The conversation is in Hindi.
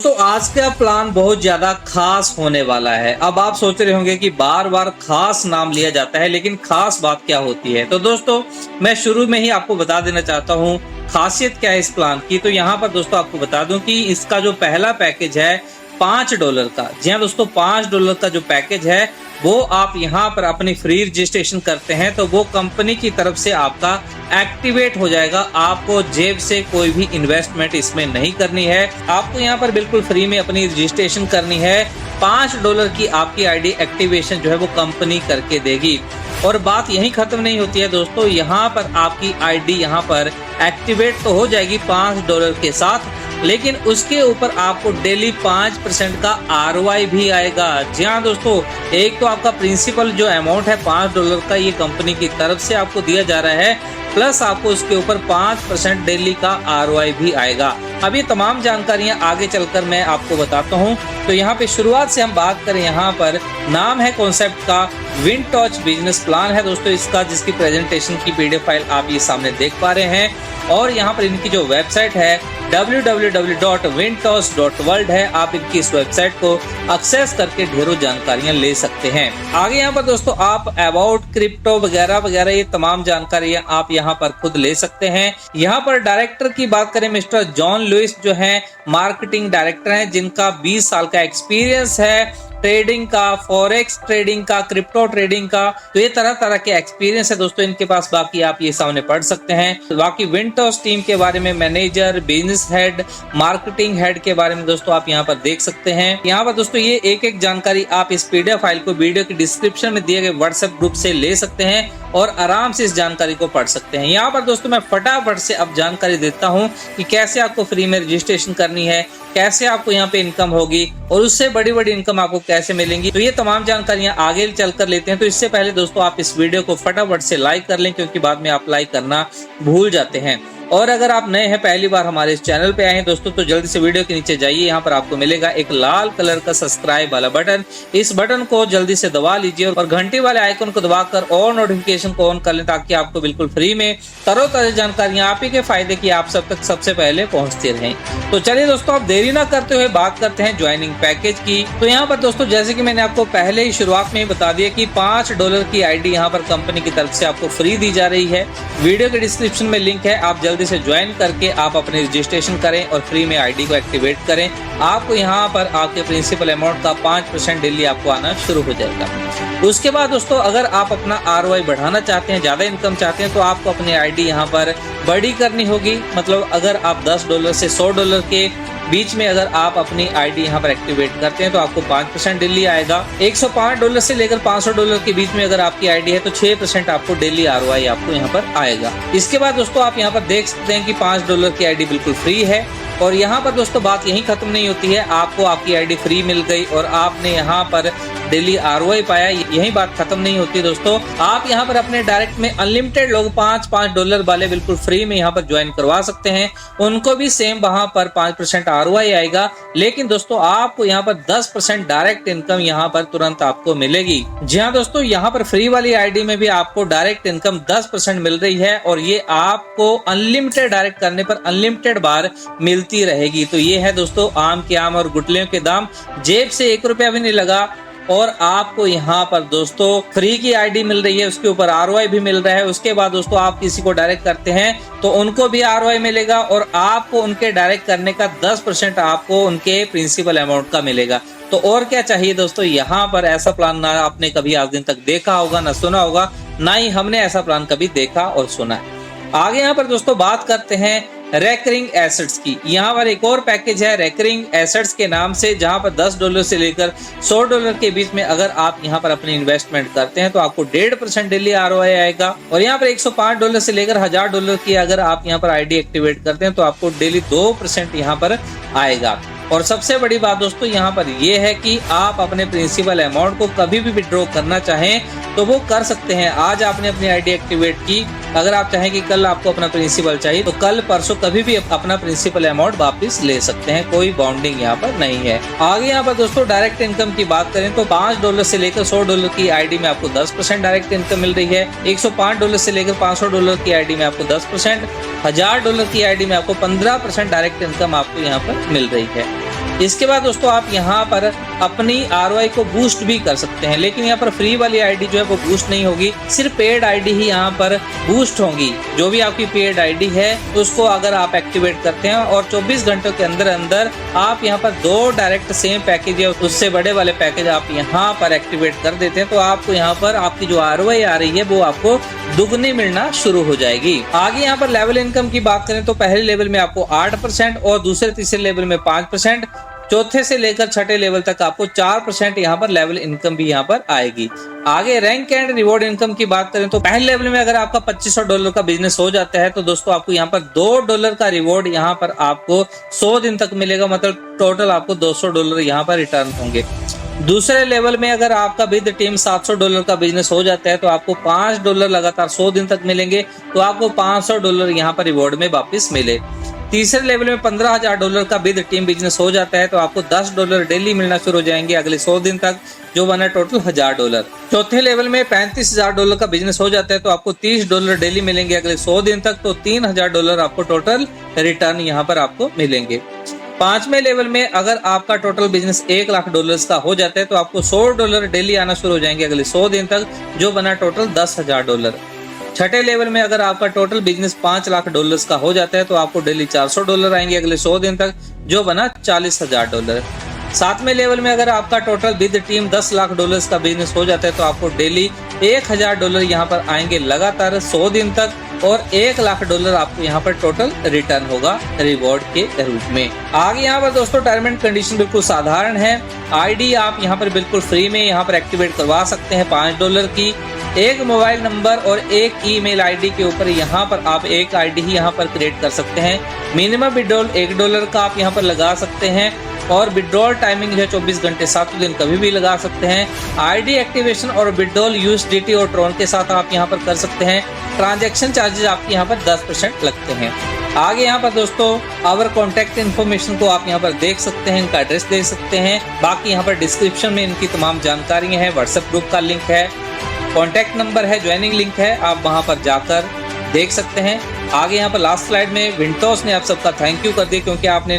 तो आज का प्लान बहुत ज्यादा खास होने वाला है। अब आप सोच रहे होंगे कि बार बार खास नाम लिया जाता है, लेकिन खास बात क्या होती है। तो दोस्तों मैं शुरू में ही आपको बता देना चाहता हूँ खासियत क्या है इस प्लान की। तो यहाँ पर दोस्तों आपको बता दूं कि इसका जो पहला पैकेज है $5 का, जी हाँ दोस्तों $5 का जो पैकेज है वो आप यहाँ पर अपनी फ्री रजिस्ट्रेशन करते हैं तो वो कंपनी की तरफ से आपका एक्टिवेट हो जाएगा। आपको जेब से कोई भी इन्वेस्टमेंट इसमें नहीं करनी है। आपको यहाँ पर बिल्कुल फ्री में अपनी रजिस्ट्रेशन करनी है। $5 की आपकी आईडी एक्टिवेशन जो है वो कंपनी करके देगी। और बात यहीं खत्म नहीं होती है दोस्तों, यहाँ पर आपकी आईडी यहाँ पर एक्टिवेट तो हो जाएगी $5 के साथ, लेकिन उसके ऊपर आपको डेली 5% का ROI भी आएगा। जी हाँ दोस्तों, एक तो आपका प्रिंसिपल जो अमाउंट है $5 का ये कंपनी की तरफ से आपको दिया जा रहा है, प्लस आपको उसके ऊपर 5% डेली का ROI भी आएगा। अब ये तमाम जानकारियां आगे चलकर मैं आपको बताता हूं। तो यहाँ पे शुरुआत से हम बात करें, यहाँ पर नाम है कॉन्सेप्ट का विंटॉच बिजनेस प्लान है दोस्तों इसका, जिसकी प्रेजेंटेशन की PDF फाइल आप ये सामने देख पा रहे हैं। और यहाँ पर इनकी जो वेबसाइट है www.wintosh.world है। आप इनकी इस वेबसाइट को एक्सेस करके ढेरों जानकारियां ले सकते हैं। आगे यहाँ पर दोस्तों आप अबाउट क्रिप्टो वगैरह वगैरह ये तमाम जानकारियां आप यहाँ पर खुद ले सकते हैं। यहाँ पर डायरेक्टर की बात करें, मिस्टर जॉन लुइस जो है मार्केटिंग डायरेक्टर हैं, जिनका 20 साल का एक्सपीरियंस है ट्रेडिंग का, फॉरेक्स ट्रेडिंग का, क्रिप्टो ट्रेडिंग का। तो ये तरह तरह के एक्सपीरियंस है दोस्तों इनके पास। बाकी आप ये सामने पढ़ सकते हैं। बाकी विंटॉस टीम के बारे में, manager, business head, marketing head के बारे में दोस्तों आप यहाँ पर देख सकते हैं। यहाँ पर दोस्तों ये एक एक जानकारी आप इस PDF फाइल को वीडियो की डिस्क्रिप्शन में दिए गए WhatsApp ग्रुप से ले सकते हैं और आराम से इस जानकारी को पढ़ सकते हैं। यहाँ पर दोस्तों मैं फटाफट से अब जानकारी देता हूँ कि कैसे आपको फ्री में रजिस्ट्रेशन करनी है, कैसे आपको यहाँ पे इनकम होगी और उससे बड़ी बड़ी इनकम आपको कैसे मिलेंगी। तो ये तमाम जानकारियां आगे चलकर लेते हैं। तो इससे पहले दोस्तों आप इस वीडियो को फटाफट से लाइक कर लें, क्योंकि बाद में आप लाइक करना भूल जाते हैं। और अगर आप नए हैं, पहली बार हमारे इस चैनल पे आए हैं दोस्तों, तो जल्दी से वीडियो के नीचे जाइए। यहाँ पर आपको मिलेगा एक लाल कलर का सब्सक्राइब वाला बटन। इस बटन को जल्दी से दबा लीजिए और घंटी वाले आइकन को दबाकर और नोटिफिकेशन को ऑन कर लें, ताकि आपको बिल्कुल फ्री में तरोताजा जानकारियां आप ही के फायदे की आप सब तक सबसे पहले पहुंचती रहें। तो चलिए दोस्तों अब देरी ना करते हुए बात करते हैं ज्वाइनिंग पैकेज की। तो यहाँ पर दोस्तों जैसे कि मैंने आपको पहले ही शुरुआत में ही बता दिया कि $5 की आईडी यहाँ पर कंपनी की तरफ से आपको फ्री दी जा रही है। वीडियो के डिस्क्रिप्शन में लिंक है, आप जल्दी से ज्वाइन करके आप अपनी रजिस्ट्रेशन करें और फ्री में आईडी को एक्टिवेट करें। आपको यहाँ पर आपके प्रिंसिपल अमाउंट का 5% डेली आपको आना शुरू हो जाएगा। उसके बाद दोस्तों अगर आप अपना ROI बढ़ाना चाहते हैं, ज्यादा इनकम चाहते हैं, तो आपको अपनी आईडी यहाँ पर बड़ी करनी होगी। मतलब अगर आप $10 से $100 के बीच में अगर आप अपनी आईडी यहाँ पर एक्टिवेट करते हैं तो आपको 5% डेली आएगा। $105 से लेकर $500 के बीच में अगर आपकी आईडी है तो 6% आपको डेली ROI आपको यहाँ पर आएगा। इसके बाद दोस्तों आप यहाँ पर देख सकते हैं कि $5 की आईडी बिल्कुल फ्री है। और यहाँ पर दोस्तों बात यहीं खत्म नहीं होती है। आपको आपकी आईडी फ्री मिल गई और आपने यहाँ पर डेली ROI पाया, यही बात खत्म नहीं होती दोस्तों। आप यहाँ पर अपने डायरेक्ट में अनलिमिटेड लोग $5 वाले बिल्कुल फ्री में यहाँ पर ज्वाइन करवा सकते हैं। उनको भी सेम वहां पर 5% ROI आएगा, लेकिन दोस्तों आपको यहाँ पर 10% डायरेक्ट इनकम यहाँ पर तुरंत आपको मिलेगी। जी हाँ दोस्तों, यहाँ पर फ्री वाली आईडी में भी आपको डायरेक्ट इनकम 10% मिल रही है और ये आपको अनलिमिटेड डायरेक्ट करने पर अनलिमिटेड बार मिलती रहेगी। तो ये है दोस्तों आम के आम और गुटलियों के दाम। जेब से $1 भी नहीं लगा और आपको यहाँ पर दोस्तों फ्री की आईडी मिल रही है, उसके ऊपर ROI भी मिल रहा है। उसके बाद दोस्तों आप किसी को डायरेक्ट करते हैं तो उनको भी ROI मिलेगा और आपको उनके डायरेक्ट करने का 10% आपको उनके प्रिंसिपल अमाउंट का मिलेगा। तो और क्या चाहिए दोस्तों। यहाँ पर ऐसा प्लान ना आपने कभी आज दिन तक देखा होगा, ना सुना होगा, ना ही हमने ऐसा प्लान कभी देखा और सुना है। आगे यहाँ पर दोस्तों बात करते हैं रेकरिंग एसेट्स की। यहाँ पर एक और पैकेज है रेकरिंग एसेट्स के नाम से, जहाँ पर $10 से लेकर $100 के बीच में अगर आप यहाँ पर अपनी इन्वेस्टमेंट करते हैं तो आपको 1.5% डेली ROI आएगा। और यहाँ पर $105 से लेकर $1000 की अगर आप यहाँ पर आईडी एक्टिवेट करते हैं तो आपको डेली 2% यहाँ पर आएगा। और सबसे बड़ी बात दोस्तों यहाँ पर यह है कि आप अपने प्रिंसिपल अमाउंट को कभी भी विड्रॉ करना चाहें तो वो कर सकते हैं। आज आपने अपनी आईडी एक्टिवेट की, अगर आप चाहें कि कल आपको अपना प्रिंसिपल चाहिए तो कल परसों कभी भी अपना प्रिंसिपल अमाउंट वापस ले सकते हैं, कोई बाउंडिंग यहाँ पर नहीं है। आगे यहाँ पर दोस्तों डायरेक्ट इनकम की बात करें तो $5 से लेकर $100 की आईडी में आपको 10% डायरेक्ट इनकम मिल रही है। $105 से लेकर $500 की आईडी में आपको 10%, $1000 की आईडी में आपको 15% डायरेक्ट इनकम आपको यहाँ पर मिल रही है। इसके बाद दोस्तों आप यहाँ पर अपनी ROI को बूस्ट भी कर सकते हैं, लेकिन यहाँ पर फ्री वाली आईडी जो है वो बूस्ट नहीं होगी, सिर्फ पेड आईडी ही यहाँ पर बूस्ट होगी। जो भी आपकी पेड आईडी है उसको अगर आप एक्टिवेट करते हैं और 24 घंटों के अंदर अंदर आप यहाँ पर 2 डायरेक्ट सेम पैकेज या उससे बड़े वाले पैकेज आप यहाँ पर एक्टिवेट कर देते हैं, तो आपको यहाँ पर आपकी जो ROI आ रही है वो आपको दुगनी मिलना शुरू हो जाएगी। आगे यहाँ पर लेवल इनकम की बात करें तो पहले लेवल में आपको 8% और दूसरे तीसरे लेवल में 5%, चौथे से लेकर छठे लेवल तक आपको 4% यहाँ पर लेवल इनकम भी यहाँ पर आएगी। आगे रैंक एंड रिवॉर्ड इनकम की बात करें तो पहले लेवल में अगर आपका $2500 का बिजनेस हो जाता है तो दोस्तों आपको यहाँ पर $2 का रिवॉर्ड यहाँ पर आपको 100 दिन तक मिलेगा, मतलब टोटल आपको $200 यहाँ पर रिटर्न होंगे। दूसरे लेवल में अगर आपका विद टीम $700 का बिजनेस हो जाता है तो आपको $5 लगातार 100 दिन तक मिलेंगे, तो आपको $500 यहाँ पर रिवॉर्ड में वापस मिले। तीसरे लेवल में $15,000 का विद टीम बिजनेस हो जाता है तो आपको $10 डेली मिलना शुरू हो जाएंगे अगले 100 दिन तक, जो बना टोटल $1000। चौथे लेवल में $35,000 का बिजनेस हो जाता है तो आपको $30 डेली मिलेंगे अगले 100 दिन तक, तो $3000 आपको टोटल रिटर्न यहाँ पर आपको मिलेंगे। पांचवें लेवल में अगर आपका टोटल बिजनेस $1 लाख का हो जाता है तो आपको $100 डेली आना शुरू हो जाएंगे अगले 100 दिन तक, जो बना टोटल $10,000। छठे लेवल में अगर आपका टोटल बिजनेस $5 लाख का हो जाता है तो आपको डेली $400 आएंगे अगले 100 दिन तक, जो बना $40,000। सातवें लेवल में अगर आपका टोटल विद टीम $10 लाख का बिजनेस हो जाता है तो आपको डेली $1000 यहाँ पर आएंगे लगातार 100 दिन तक, और $1 लाख आपको यहाँ पर टोटल रिटर्न होगा रिवॉर्ड के रूप में। आगे यहाँ पर दोस्तों टर्म एंड कंडीशन बिल्कुल साधारण है। आईडी आप यहाँ पर बिल्कुल फ्री में यहाँ पर एक्टिवेट करवा सकते हैं $5 की। एक मोबाइल नंबर और एक ईमेल आईडी के ऊपर यहाँ पर आप एक आईडी ही यहाँ पर क्रिएट कर सकते हैं। मिनिमम विड्रॉल $1 का आप यहाँ पर लगा सकते हैं, और विड्रॉल टाइमिंग है 24 घंटे 7 दिन कभी भी लगा सकते हैं। आईडी एक्टिवेशन और विड्रॉल USDT और ट्रॉन के साथ आप यहाँ पर कर सकते हैं। ट्रांजैक्शन चार्जेस आपके यहाँ पर 10% लगते हैं। आगे यहाँ पर दोस्तों आवर कॉन्टैक्ट इन्फॉर्मेशन को आप यहाँ पर देख सकते हैं, इनका एड्रेस देख सकते हैं। बाकी यहाँ पर डिस्क्रिप्शन में इनकी तमाम जानकारी है, व्हाट्सएप ग्रुप का लिंक है, कॉन्टैक्ट नंबर है, ज्वाइनिंग लिंक है, आप वहां पर जाकर देख सकते हैं। आगे यहाँ पर लास्ट स्लाइड में विंटोस ने आप सबका थैंक यू कर दिया, क्योंकि आपने